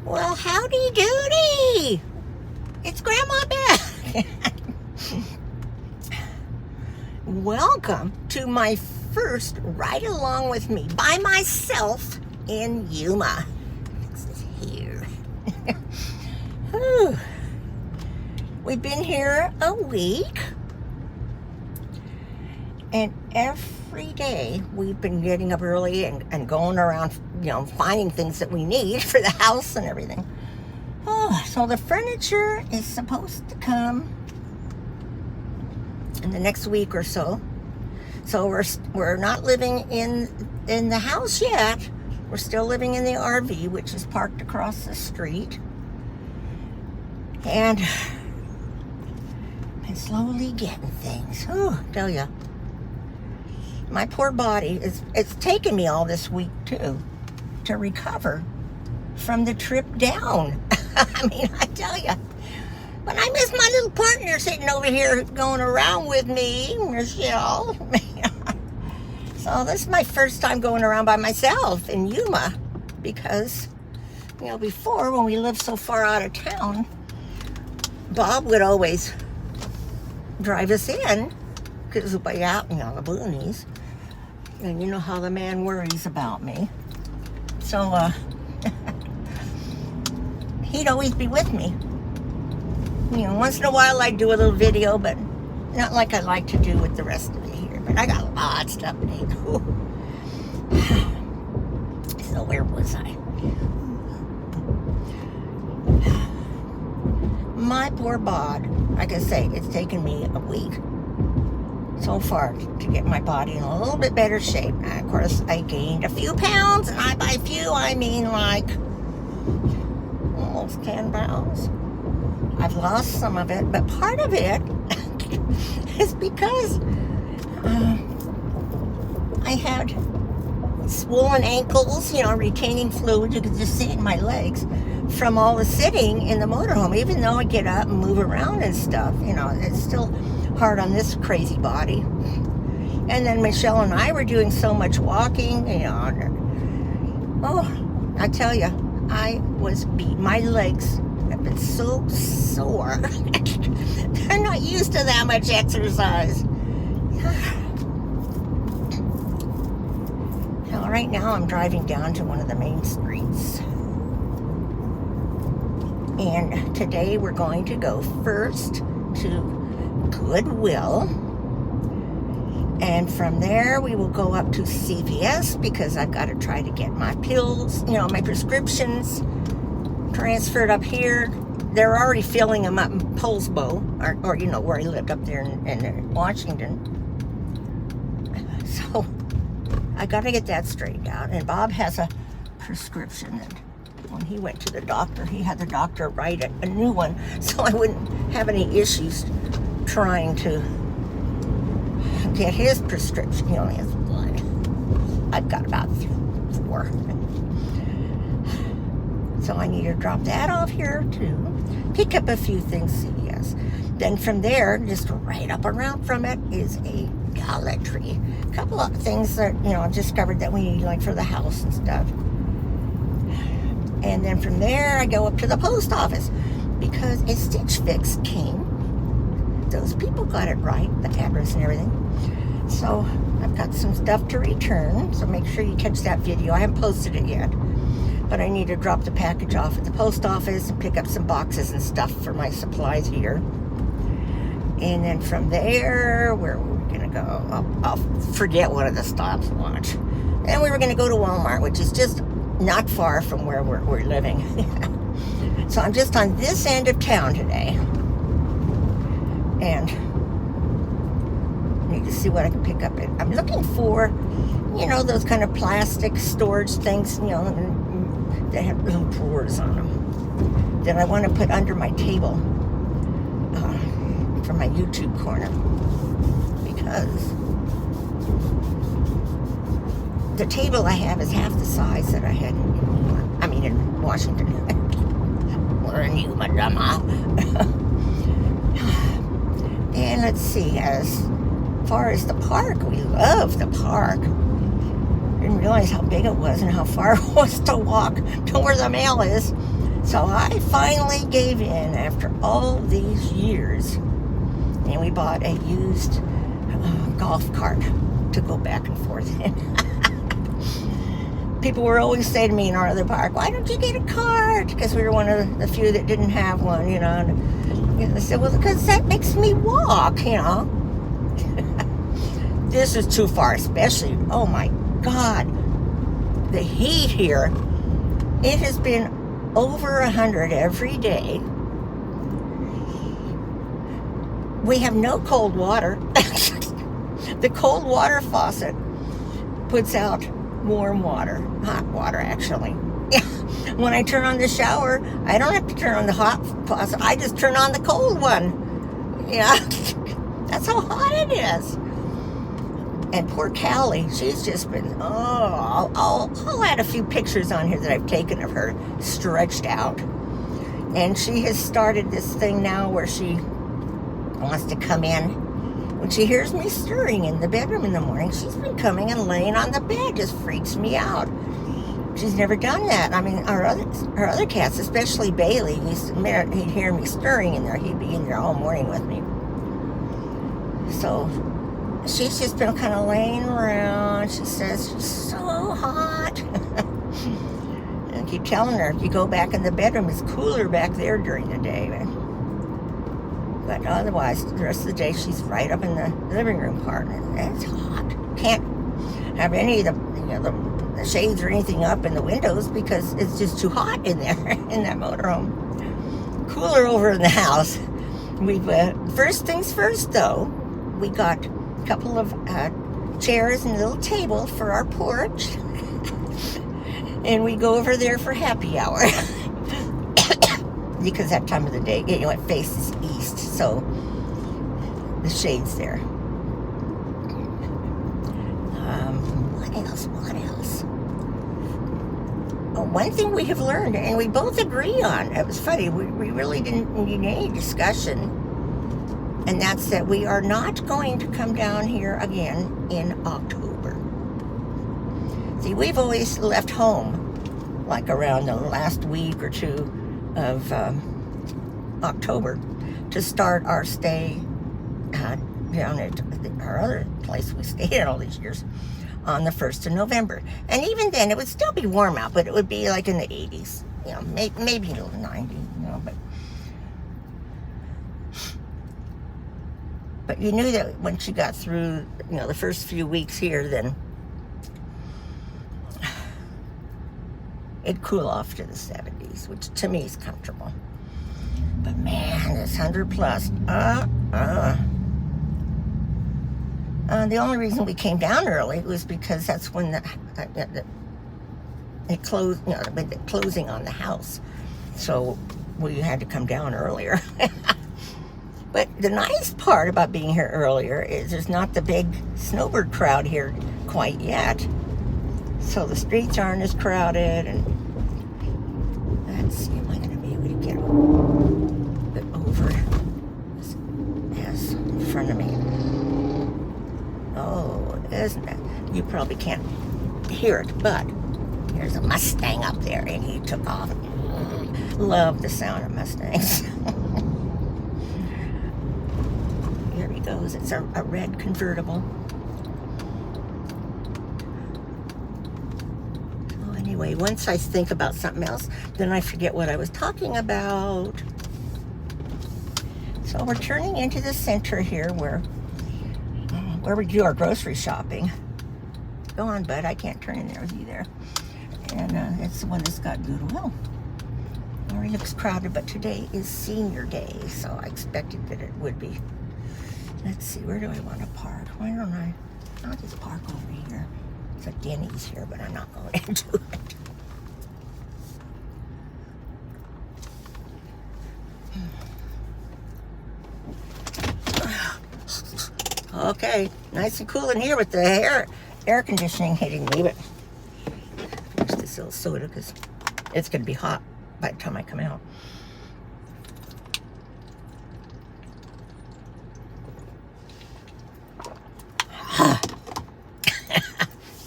Well, howdy doody! It's Grandma Beck. Welcome to my first ride along with me by myself in Yuma. This is here. We've been here a week, and every day we've been getting up early and going around, finding things that we need for the house and everything. So the furniture is supposed to come in the next week or so. So we're not living in the house yet. We're still living in the RV, which is parked across the street. And I'm slowly getting things. Tell ya. My poor body, it's taken me all this week, too, to recover from the trip down. I mean, I tell you, but I miss my little partner sitting over here going around with me, Michelle. So this is my first time going around by myself in Yuma because, before when we lived so far out of town, Bob would always drive us in because we'd be out, the boonies. And you know how the man worries about me. So, he'd always be with me. Once in a while I'd do a little video, but not like I like to do with the rest of it here. But I got a lot of stuff to do. So where was I? My poor bod. Like I say, it's taken me a week so far to get my body in a little bit better shape. Now, of course, I gained a few pounds, and by few, I mean like almost 10 pounds. I've lost some of it, but part of it is because I had swollen ankles, retaining fluid. You could just see it in my legs from all the sitting in the motorhome. Even though I get up and move around and stuff, it's still hard on this crazy body. And then Michelle and I were doing so much walking, I tell you, I was beat. My legs have been so sore. They're not used to that much exercise. Now, right now I'm driving down to one of the main streets. And today we're going to go first to Goodwill. And from there we will go up to CVS because I've got to try to get my pills, my prescriptions transferred up here. They're already filling them up in Poulsbo, or where I lived up there in Washington. So I got to get that straightened out. And Bob has a prescription, and when he went to the doctor, he had the doctor write a new one so I wouldn't have any issues trying to get his prescription. He only has one. I've got about 4. So I need to drop that off here too. Pick up a few things, CVS. Then from there, just right up around from it is a Dollar Tree. A couple of things that, I've discovered that we need, like for the house and stuff. And then from there, I go up to the post office because a Stitch Fix came. Those people got it right, the address and everything. So I've got some stuff to return. So make sure you catch that video. I haven't posted it yet. But I need to drop the package off at the post office and pick up some boxes and stuff for my supplies here. And then from there, where were we going to go? I'll forget one of the stops. Watch. Then we were going to go to Walmart, which is just not far from where we're living. So I'm just on this end of town today. And I need to see what I can pick up. I'm looking for, those kind of plastic storage things, that have little drawers on them that I want to put under my table for my YouTube corner, because the table I have is half the size that I had in Washington. We're in Yuma, And let's see, as far as the park, we love the park. Didn't realize how big it was and how far it was to walk to where the mail is. So I finally gave in after all these years, and we bought a used golf cart to go back and forth in. People were always saying to me in our other park, why don't you get a cart? Because we were one of the few that didn't have one, you know. And they said, well, because that makes me walk, you know. This is too far, especially, oh my God, the heat here. It has been over 100 every day. We have no cold water. The cold water faucet puts out warm water, hot water actually. When I turn on the shower, I don't have to turn on the hot faucet. I just turn on the cold one. Yeah, that's how hot it is. And poor Callie, she's just been, I'll add a few pictures on here that I've taken of her stretched out. And she has started this thing now where she wants to come in. When she hears me stirring in the bedroom in the morning, she's been coming and laying on the bed. Just freaks me out. She's never done that. I mean, our other cats, especially Bailey, he'd hear me stirring in there. He'd be in there all morning with me. So she's just been kind of laying around. She says she's so hot. And I keep telling her, if you go back in the bedroom, it's cooler back there during the day. But otherwise, the rest of the day, she's right up in the living room part. And it's hot. Can't have any of the shades or anything up in the windows because it's just too hot in there, in that motorhome. Cooler over in the house. We've, first things first, though, we got a couple of chairs and a little table for our porch. And we go over there for happy hour. Because that time of the day, you know, it faces east, so the shade's there. What else? Oh, one thing we have learned, and we both agree on, it was funny, we really didn't need any discussion, and that's that we are not going to come down here again in October. See, we've always left home, like around the last week or two of October, to start our stay down at our other place we stayed at all these years on the 1st of November. And even then, it would still be warm out, but it would be like in the 80s, you know, maybe a little 90, you know, but you knew that when she got through, you know, the first few weeks here, then it'd cool off to the 70s, which to me is comfortable. But man, this 100 plus, the only reason we came down early was because that's when it closed, you know, the closing on the house. So we had to come down earlier. But the nice part about being here earlier is there's not the big snowbird crowd here quite yet. So the streets aren't as crowded, and let's see, am I going to be able to get a bit over as in front of me? Oh, isn't it? You probably can't hear it, but there's a Mustang up there, and he took off. Love the sound of Mustangs. Here he goes. It's a red convertible. Anyway, once I think about something else, then I forget what I was talking about. So we're turning into the center here where we do our grocery shopping. Go on, bud. I can't turn in there with you there. And it's the one that's got Goodwill. Already looks crowded, but today is senior day, so I expected that it would be. Let's see, where do I want to park? Why don't I'll just park over here. It's a Denny's here, but I'm not going into it. Okay, nice and cool in here with the air conditioning hitting me, but finish this little soda because it's going to be hot by the time I come out.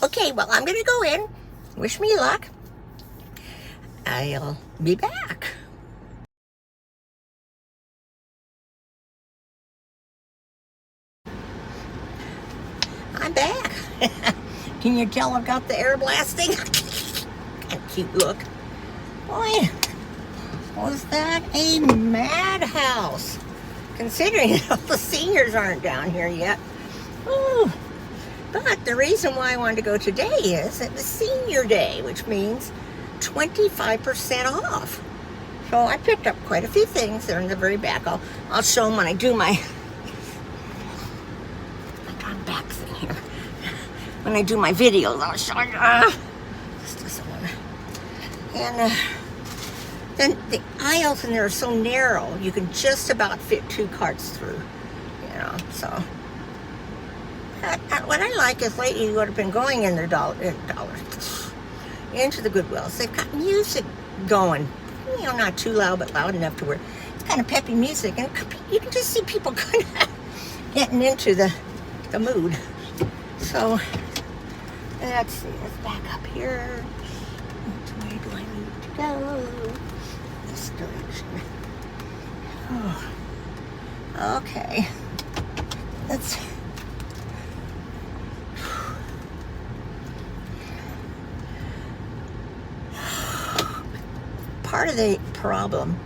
Okay, well, I'm going to go in. Wish me luck. I'll be back. I'm back. Can you tell I've got the air blasting? Kind of cute look. Boy, was that a madhouse? Considering all the seniors aren't down here yet. Ooh. But the reason why I wanted to go today is it was senior day, which means 25% off. So I picked up quite a few things. They're in the very back. I'll show them when I do my back thing here. When I do my videos, I'll show you. This doesn't want to. And then the aisles in there are so narrow, you can just about fit 2 carts through. You know, so. What I like is lately you would have been going in their into the Goodwills. They've got music going, you know, not too loud, but loud enough to where it's kind of peppy music, and you can just see people kind of getting into the mood. So let's see, let's back up here. Which way do I need to go? This direction. Oh. Okay. Let's. Part of the problem,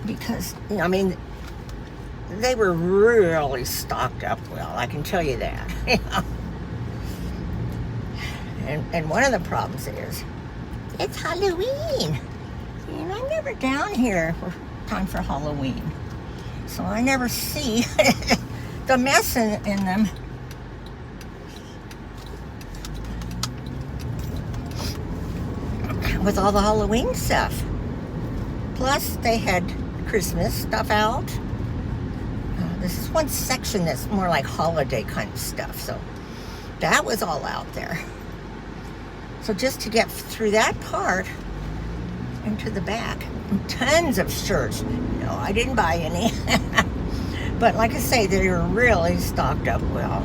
because, you know, I mean, they were really stocked up well, I can tell you that. You know? And one of the problems is, it's Halloween. And I'm never down here for time for Halloween. So I never see the mess in them. With all the Halloween stuff. Plus, they had Christmas stuff out. This is one section that's more like holiday kind of stuff. So that was all out there. So just to get through that part into the back, tons of shirts. No, I didn't buy any. But like I say, they were really stocked up well.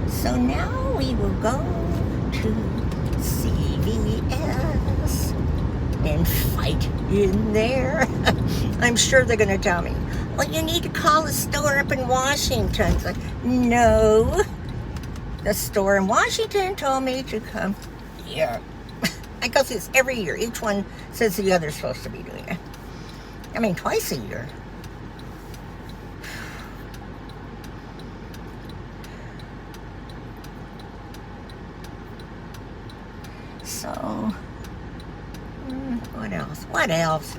So now we will go to CVS and fight in there. I'm sure they're going to tell me, well, you need to call the store up in Washington. It's like, no. The store in Washington told me to come here. I go through this every year. Each one says the other's supposed to be doing it. I mean, twice a year. So, what else? What else?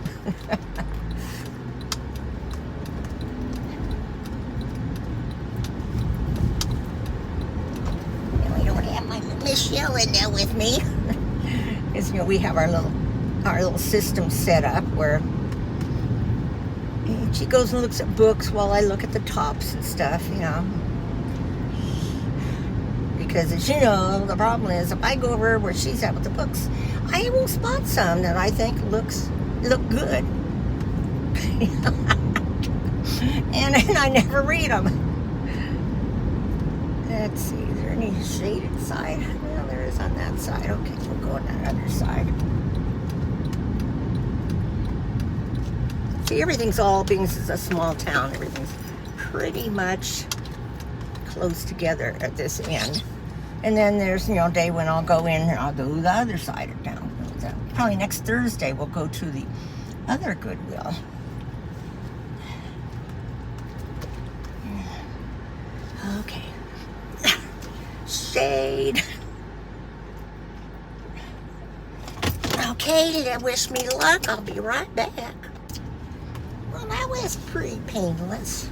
We don't have my Michelle in there with me. Because, you know, we have our little system set up where she goes and looks at books while I look at the tops and stuff, you know. Because, as you know, the problem is if I go over where she's at with the books, I will spot some that I think look good. and I never read them. Let's see, is there any shaded side? Well, there is on that side. Okay, we'll go on that other side. See, everything's all, being this is a small town, everything's pretty much close together at this end. And then there's, you know, a day when I'll go in and I'll go to the other side of town. Probably next Thursday we'll go to the other Goodwill. Okay. Shade. Okay, wish me luck. I'll be right back. Well, that was pretty painless.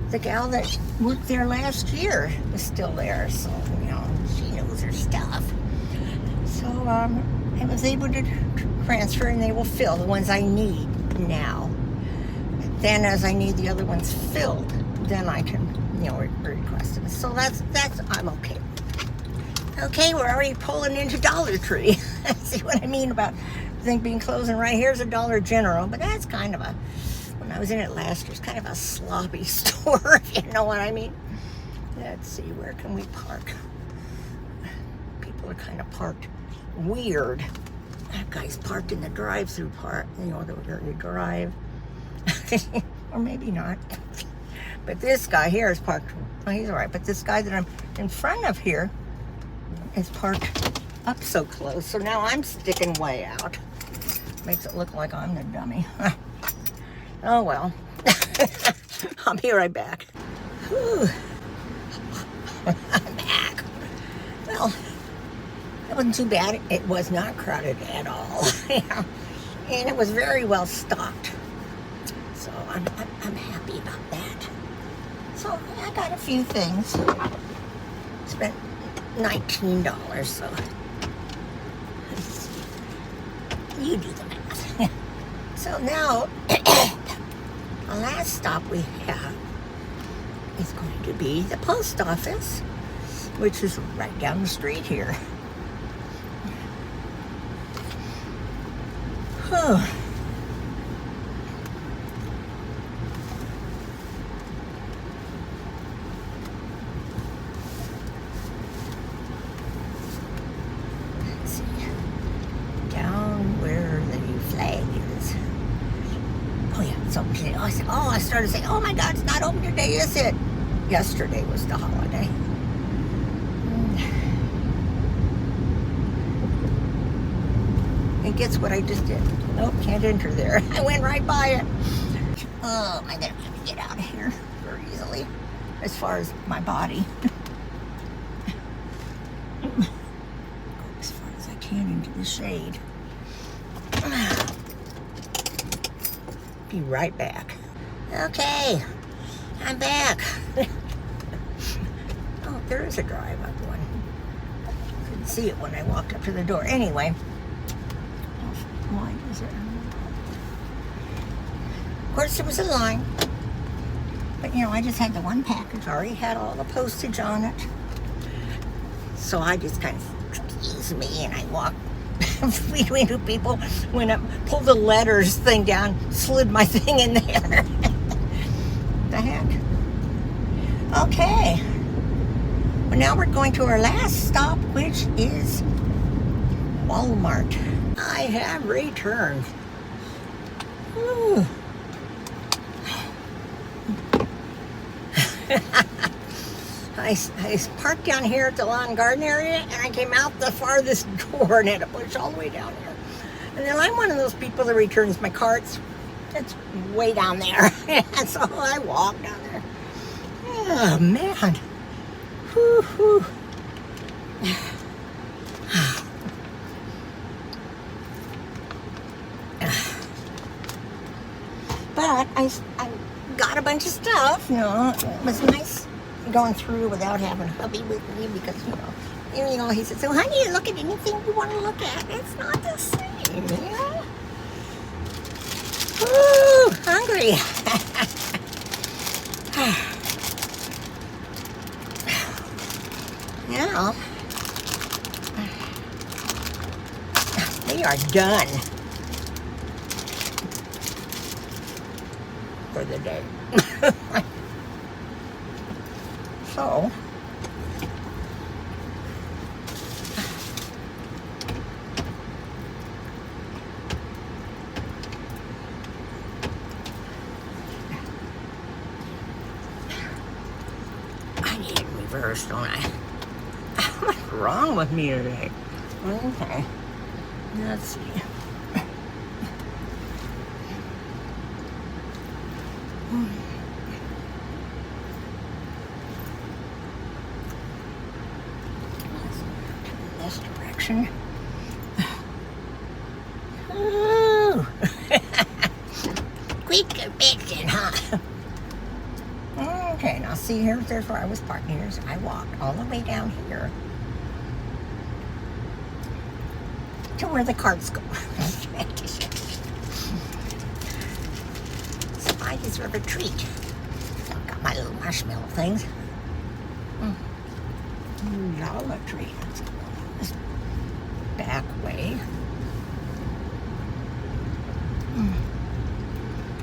The gal that worked there last year is still there, so, you know, she knows her stuff. So, I was able to transfer, and they will fill the ones I need now. Then, as I need the other ones filled, then I can, you know, request them. So that's I'm okay. Okay, we're already pulling into Dollar Tree. See what I mean about, I think being closing right here is a Dollar General, but that's kind of a, When I was in it last year, it's kind of a sloppy store, if you know what I mean. Let's see, where can we park? People are kind of parked weird. That guy's parked in the drive-through part, you know, they're in the drive. Or maybe not. But this guy here is parked, well, he's all right. But this guy that I'm in front of here is parked up so close. So now I'm sticking way out. Makes it look like I'm the dummy. Oh, well. I'll be right back. Whew. I'm back. Well, it wasn't too bad. It was not crowded at all. Yeah. And it was very well stocked. So I'm happy about that. So I got a few things. Spent $19, so you do the math. So now, the last stop we have is going to be the post office, which is right down the street here. Let's see. Down where the flag is. Oh yeah, it's open today. I started saying, oh my God, it's not open today, is it? Yesterday was the holiday. And guess what I just did? Nope, can't enter there. I went right by it. Oh, am I gonna be able to get out of here very easily? As far as my body. Go as far as I can into the shade. Be right back. Okay, I'm back. Oh, there is a drive-up one. Couldn't see it when I walked up to the door. Anyway. Why is it? Of course, there was a line. But, you know, I just had the one package. I already had all the postage on it. So I just kind of, excuse me, and I walked between two people, went up, pulled the letters thing down, slid my thing in there. The heck? Okay. Well, now we're going to our last stop, which is Walmart. I have returned. Ooh. I parked down here at the lawn and garden area, and I came out the farthest door and had to push all the way down here. And then I'm one of those people that returns my carts. It's way down there. And so I walked down there. Oh, man. Whew, whew. But I got a bunch of stuff, you know. It was nice going through without having hubby with me because, you know, he said, so honey, look at anything you want to look at. It's not the same, you know. Ooh, hungry. Now, we are done for the day. So, I need it reversed, don't I? What's wrong with me today? Okay, let's see. This direction. Ooh. Quick conviction, huh? Okay, now see, there's where I was parked here. So I walked all the way down here to where the carts go. So I deserve a treat. I've got my little marshmallow things. Dollar Tree. Let's go this back way.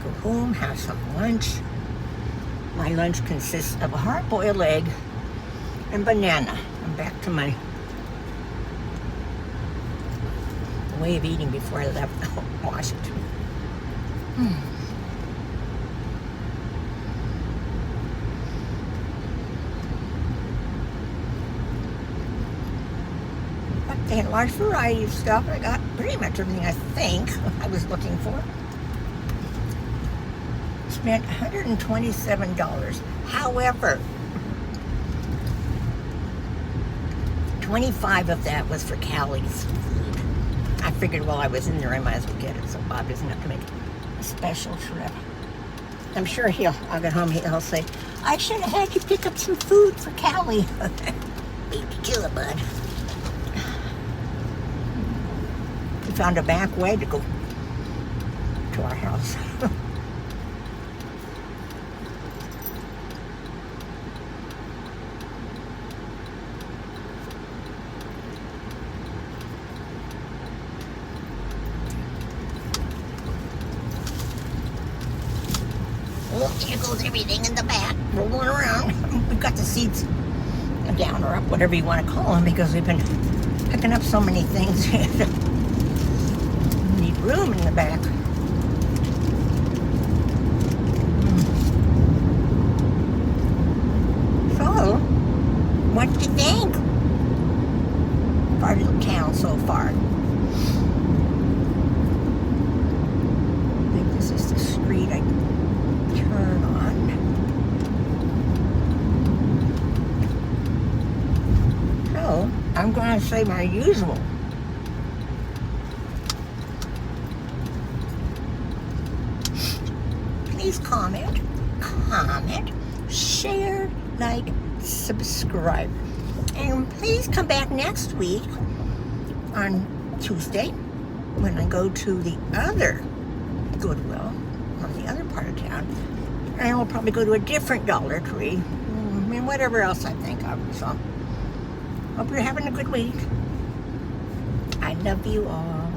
Go home, have some lunch. My lunch consists of a hard-boiled egg and banana. I'm back to my way of eating before I left Washington. But they had a large variety of stuff. I got pretty much everything I think I was looking for. Spent $127. However, 25 of that was for Callie's food. I figured while I was in there, I might as well get it, so Bob doesn't have to make a special trip. I'm sure I'll get home, he'll say, I should have had you pick up some food for Callie. Beat the killer, bud. We found a back way to go to our house. Well, there goes everything in the back, rolling around. We've got the seats down or up, whatever you want to call them, because we've been picking up so many things. We need room in the back. So, what do you think of our little town so far? I think this is the street I turn on. So, I'm going to say my usual. Please comment, share, like, subscribe. And please come back next week on Tuesday when I go to the other Goodwill on the other part of town. And we'll probably go to a different Dollar Tree. And whatever else I think of. So, hope you're having a good week. I love you all.